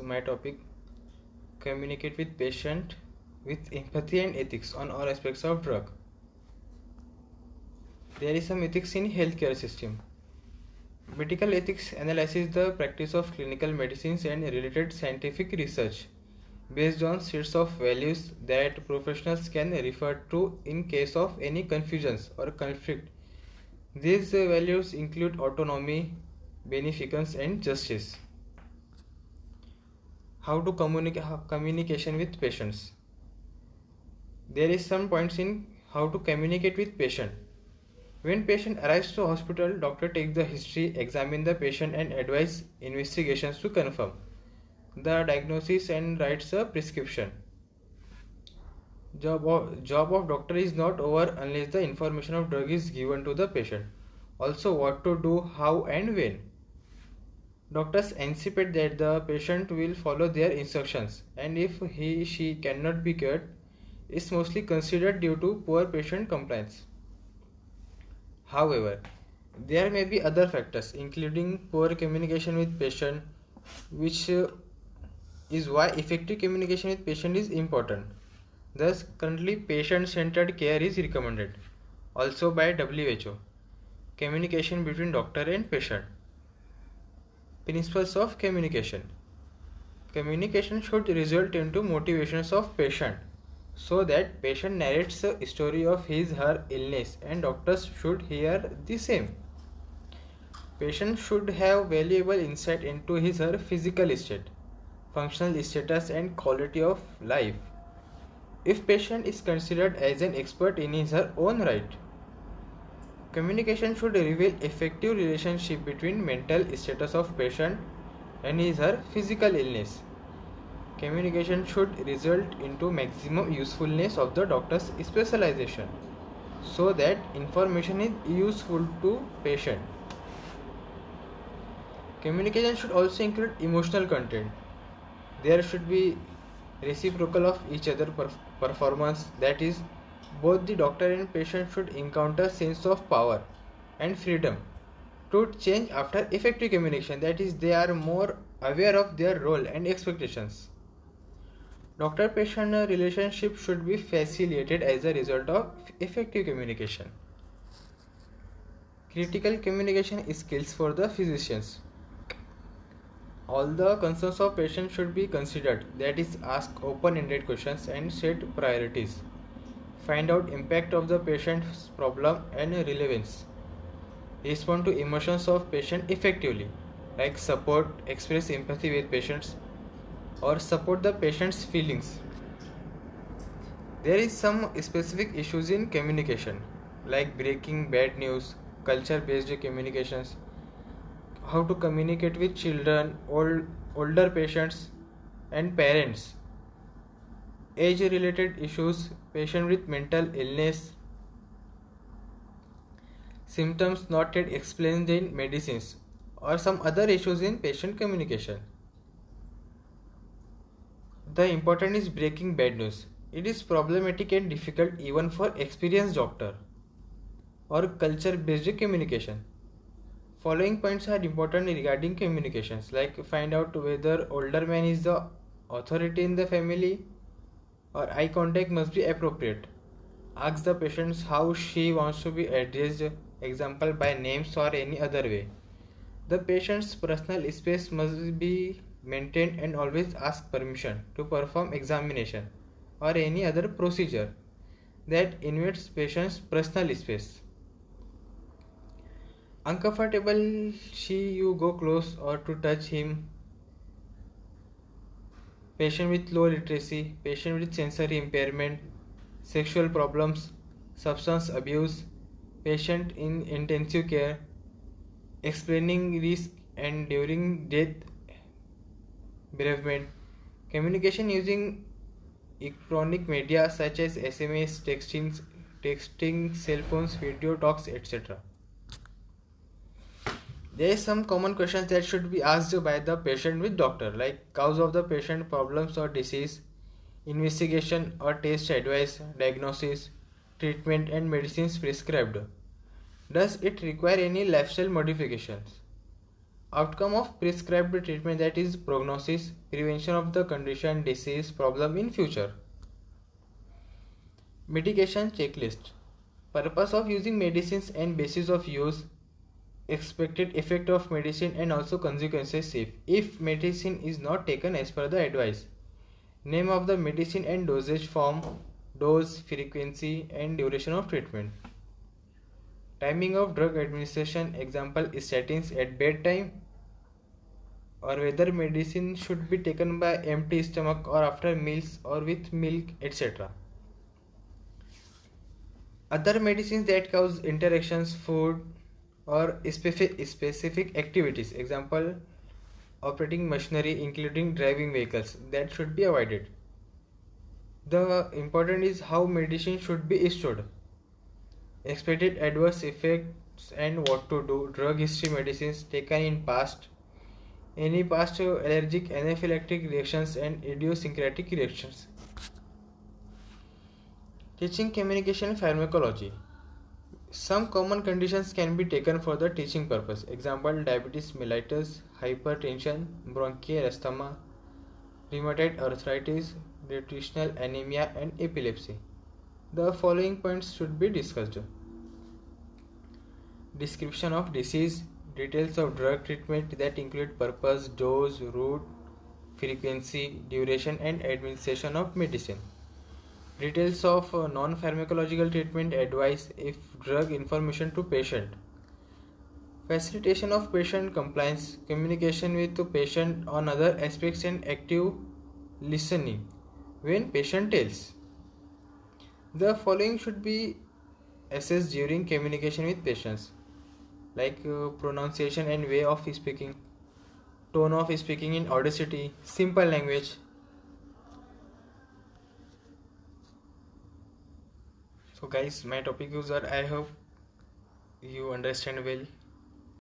my topic, communicate with patient with empathy and ethics on all aspects of drug. There is some ethics in healthcare system. Medical ethics analyzes the practice of clinical medicines and related scientific research based on sets of values that professionals can refer to in case of any confusions or conflict. These values include autonomy, beneficence, and justice. How to communication with patients. There is some points in how to communicate with patient. When patient arrives to hospital, doctor takes the history, examine the patient and advise investigations to confirm the diagnosis and writes a prescription. Job of doctor is not over unless the information of drug is given to the patient. Also what to do, how and when. Doctors anticipate that the patient will follow their instructions, and if she cannot be cured, is mostly considered due to poor patient compliance. However, there may be other factors including poor communication with patient, which is why effective communication with patient is important. Thus, currently patient-centered care is recommended, also by WHO. Communication between doctor and patient. Principles of communication. Communication should result into motivations of patient, so that patient narrates a story of his/her illness and doctors should hear the same. Patient should have valuable insight into his/her physical state, functional status and quality of life. If patient is considered as an expert in his/her own right. Communication should reveal effective relationship between mental status of patient and his/her physical illness. Communication should result into maximum usefulness of the doctor's specialization, so that information is useful to patient. Communication should also include emotional content. There should be reciprocal of each other performance, that is, both the doctor and patient should encounter sense of power and freedom to change after effective communication, that is, they are more aware of their role and expectations. Doctor-patient relationship should be facilitated as a result of effective communication. Critical communication skills for the physicians. All the concerns of patients should be considered, that is, ask open-ended questions and set priorities. Find out impact of the patient's problem and relevance. Respond to emotions of patient effectively, like support, express empathy with patients, or support the patient's feelings. There is some specific issues in communication, like breaking bad news, culture-based communications, how to communicate with children, older patients, and parents. Age-related issues, patient with mental illness, symptoms not yet explained in medicines, or some other issues in patient communication. The important is breaking bad news. It is problematic and difficult even for experienced doctor. Or culture-based communication. Following points are important regarding communications, like find out whether older man is the authority in the family, or eye contact must be appropriate. Ask the patient how she wants to be addressed, example by names or any other way. The patient's personal space must be maintained and always ask permission to perform examination or any other procedure that invades patient's personal space. Uncomfortable you go close or to touch him. Patient with low literacy, patient with sensory impairment, sexual problems, substance abuse, patient in intensive care, explaining risk and during death bereavement, communication using electronic media such as SMS, texting, cell phones, video talks, etc. There is some common questions that should be asked by the patient with doctor, like cause of the patient problems or disease, investigation or test advice, diagnosis, treatment and medicines prescribed. Does it require any lifestyle modifications? Outcome of prescribed treatment, that is prognosis, prevention of the condition, disease, problem in future. Medication checklist. Purpose of using medicines and basis of use, expected effect of medicine and also consequences if medicine is not taken as per the advice. Name of the medicine and dosage form, dose, frequency and duration of treatment. Timing of drug administration, example statins at bedtime, or whether medicine should be taken by empty stomach or after meals or with milk, etc. Other medicines that cause interactions, food or specific activities, example operating machinery including driving vehicles, that should be avoided. The important is how medicine should be stored, expected adverse effects and what to do, drug history, medicines taken in past, any past allergic anaphylactic reactions and idiosyncratic reactions. Teaching communication pharmacology. Some common conditions can be taken for the teaching purpose. Example diabetes mellitus, hypertension, bronchial asthma, rheumatoid arthritis, nutritional anemia and epilepsy. The following points should be discussed. Description of disease, details of drug treatment that include purpose, dose, route, frequency, duration and administration of medicine. Details of non-pharmacological treatment advice if drug information to patient. Facilitation of patient compliance, communication with the patient on other aspects and active listening when patient tells. The following should be assessed during communication with patients, like pronunciation and way of speaking, tone of speaking in audacity, simple language. So guys, my topic is that I hope you understand well.